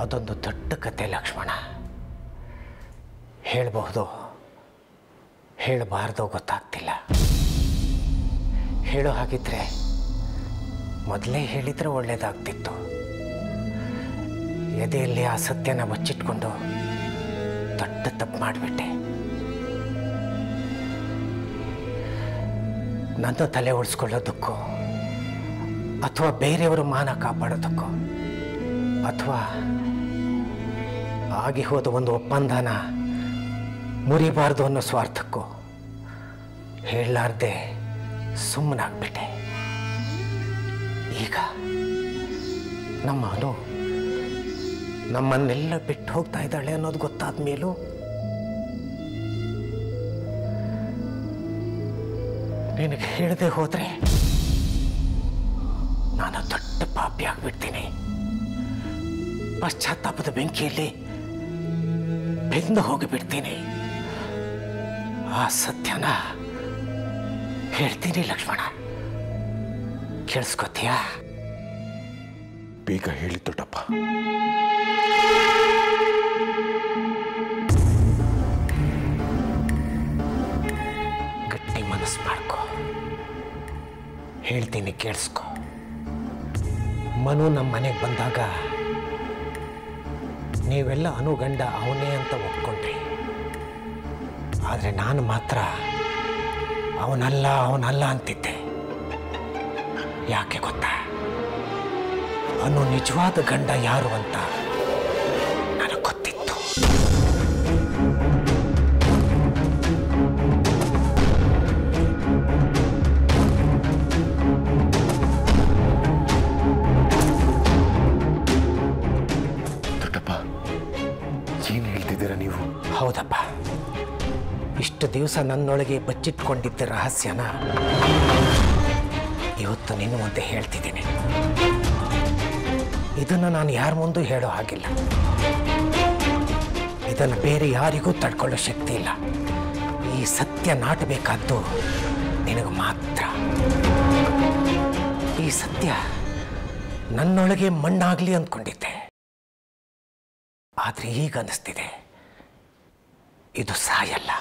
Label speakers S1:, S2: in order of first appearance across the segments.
S1: ಅದೊಂದು ದೊಡ್ಡ ಕತೆ ಲಕ್ಷ್ಮಣ. ಹೇಳಬಹುದು, ಹೇಳಬಾರ್ದೋ ಗೊತ್ತಾಗ್ತಿಲ್ಲ. ಹೇಳೋ ಹಾಗಿದ್ರೆ ಮೊದಲೇ ಹೇಳಿದ್ರೆ ಒಳ್ಳೇದಾಗ್ತಿತ್ತು. ಎದೆಯಲ್ಲಿ ಆ ಸತ್ಯನ ಬಚ್ಚಿಟ್ಕೊಂಡು ದೊಡ್ಡ ತಪ್ಪು ಮಾಡಿಬಿಟ್ಟೆ. ನನ್ನ ತಲೆ ಉಳಿಸ್ಕೊಳ್ಳೋದಕ್ಕೋ ಅಥವಾ ಬೇರೆಯವರು ಮಾನ ಕಾಪಾಡೋದಕ್ಕೋ ಅಥವಾ ಆಗಿ ಹೋದ ಒಂದು ಒಪ್ಪಂದನ ಮುರಿಬಾರ್ದು ಅನ್ನೋ ಸ್ವಾರ್ಥಕ್ಕೋ ಹೇಳಲಾರ್ದೆ ಸುಮ್ಮನಾಗ್ಬಿಟ್ಟೆ. ಈಗ ನಮ್ಮ ಅನು ನಮ್ಮನ್ನೆಲ್ಲ ಬಿಟ್ಟು ಹೋಗ್ತಾ ಇದ್ದಾಳೆ ಅನ್ನೋದು ಗೊತ್ತಾದ ಮೇಲೂ ನಿನಗೆ ಹೇಳದೆ ಹೋದ್ರೆ ನಾನು ದೊಡ್ಡ ಪಾಪಿ ಆಗ್ಬಿಡ್ತೀನಿ. ಪಶ್ಚಾತ್ತಾಪದ ಬೆಂಕಿಯಲ್ಲಿ ಬೆಂದು ಹೋಗಿಬಿಡ್ತೀನಿ. ಆ ಸತ್ಯನ ಹೇಳ್ತೀನಿ ಲಕ್ಷ್ಮಣ, ಕೇಳಿಸ್ಕೊತೀಯಾ?
S2: ಬೇಗ ಹೇಳಿ ದೊಡ್ಡಪ್ಪ.
S1: ಗಟ್ಟಿ ಮನಸ್ಸು ಮಾಡ್ಕೊ, ಹೇಳ್ತೀನಿ ಕೇಳಿಸ್ಕೊ. ಮನು ನಮ್ಮ ಮನೆಗೆ ಬಂದಾಗ ನೀವೆಲ್ಲ ಅನುಗಂಡ ಅವನೇ ಅಂತ ಒಪ್ಕೊಂಡ್ರಿ. ಆದರೆ ನಾನು ಮಾತ್ರ ಅವನಲ್ಲ ಅಂತಿದ್ದೆ. ಯಾಕೆ ಗೊತ್ತಾ? ಅನು ನಿಜವಾದ ಗಂಡ ಯಾರು ಅಂತ ನನಗೆ ಗೊತ್ತಿತ್ತು.
S2: ದೊಡ್ಡಪ್ಪ, ಏನು ಹೇಳ್ತಿದ್ದೀರಾ ನೀವು?
S1: ಹೌದಪ್ಪ, ಇಷ್ಟು ದಿವಸ ನನ್ನೊಳಗೆ ಬಚ್ಚಿಟ್ಕೊಂಡಿದ್ದ ರಹಸ್ಯನ ಇವತ್ತು ನಿನ್ನ ಮುಂದೆ ಹೇಳ್ತಿದ್ದೀನಿ. ಇದನ್ನು ನಾನು ಯಾರ ಮುಂದೂ ಹೇಳೋ ಹಾಗಿಲ್ಲ. ಇದನ್ನು ಬೇರೆ ಯಾರಿಗೂ ತಡ್ಕೊಳ್ಳೋ ಶಕ್ತಿ ಇಲ್ಲ. ಈ ಸತ್ಯ ನಾಟಬೇಕಾದ್ದು ನಿನಗೆ ಮಾತ್ರ. ಈ ಸತ್ಯ ನನ್ನೊಳಗೆ ಮಣ್ಣಾಗಲಿ ಅಂದ್ಕೊಂಡಿದ್ದೆ. ಆದರೆ ಈಗ ಅನ್ನಿಸ್ತಿದೆ ಇದು ಸಾಯಲ್ಲ.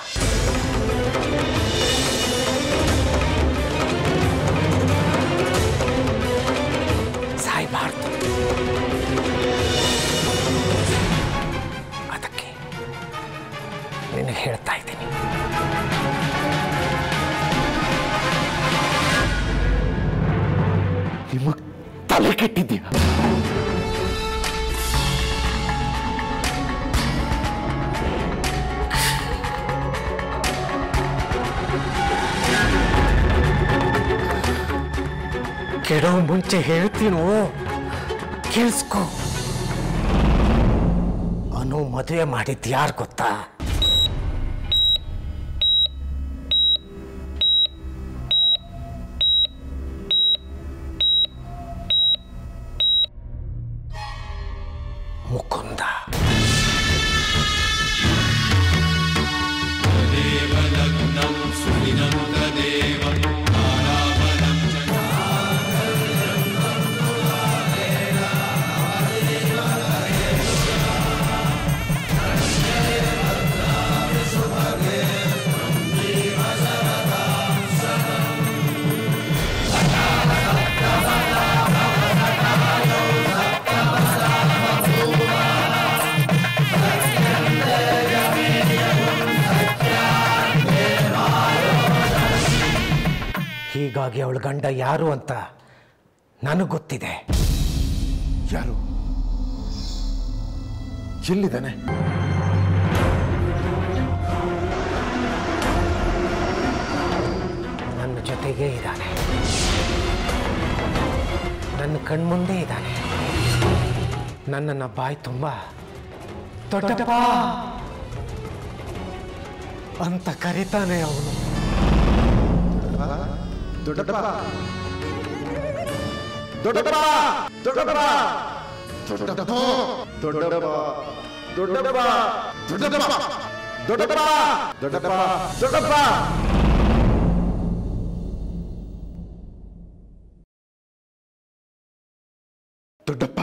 S1: ಸಾಯಬಾರ್ದು. ಅದಕ್ಕೆ ನಿನಗೆ ಹೇಳ್ತಾ ಇದ್ದೀನಿ.
S2: ನಿಮಗೆ ತಲೆ ಕೆಟ್ಟಿದ್ದೀಯಾ?
S1: ಕೆಡೋ ಮುಂಚೆ ಹೇಳ್ತೀನೋ, ಕೇಳಿಸ್ಕೊ. ಅನು ಮದುವೆ ಮಾಡಿದ್ದು ಯಾರು ಗೊತ್ತಾ? ಮುಕುಂದ. ಹೀಗಾಗಿ ಅವಳ ಗಂಡ ಯಾರು ಅಂತ ನನಗೆ ಗೊತ್ತಿದೆ.
S2: ಯಾರು? ಎಲ್ಲಿದ್ದಾನೆ?
S1: ನನ್ನ ಜೊತೆಗೇ ಇದ್ದಾನೆ. ನನ್ನ ಕಣ್ಮುಂದೆ ಇದ್ದಾನೆ. ನನ್ನನ್ನು ಬಾಯಿ ತುಂಬ ದೊಡ್ಡಪ್ಪ ಅಂತ ಕರೀತಾನೆ ಅವನು.
S2: ದೊಡ್ಡಪ್ಪ, ದೊಡ್ಡಪ್ಪ, ದೊಡ್ಡಪ್ಪ, ದೊಡ್ಡಪ್ಪ, ದೊಡ್ಡಪ್ಪ, ದೊಡ್ಡಪ್ಪ, ದೊಡ್ಡಪ್ಪ, ದೊಡ್ಡಪ್ಪ, ದೊಡ್ಡಪ್ಪ, ದೊಡ್ಡಪ್ಪ. ದೊಡ್ಡಪ್ಪ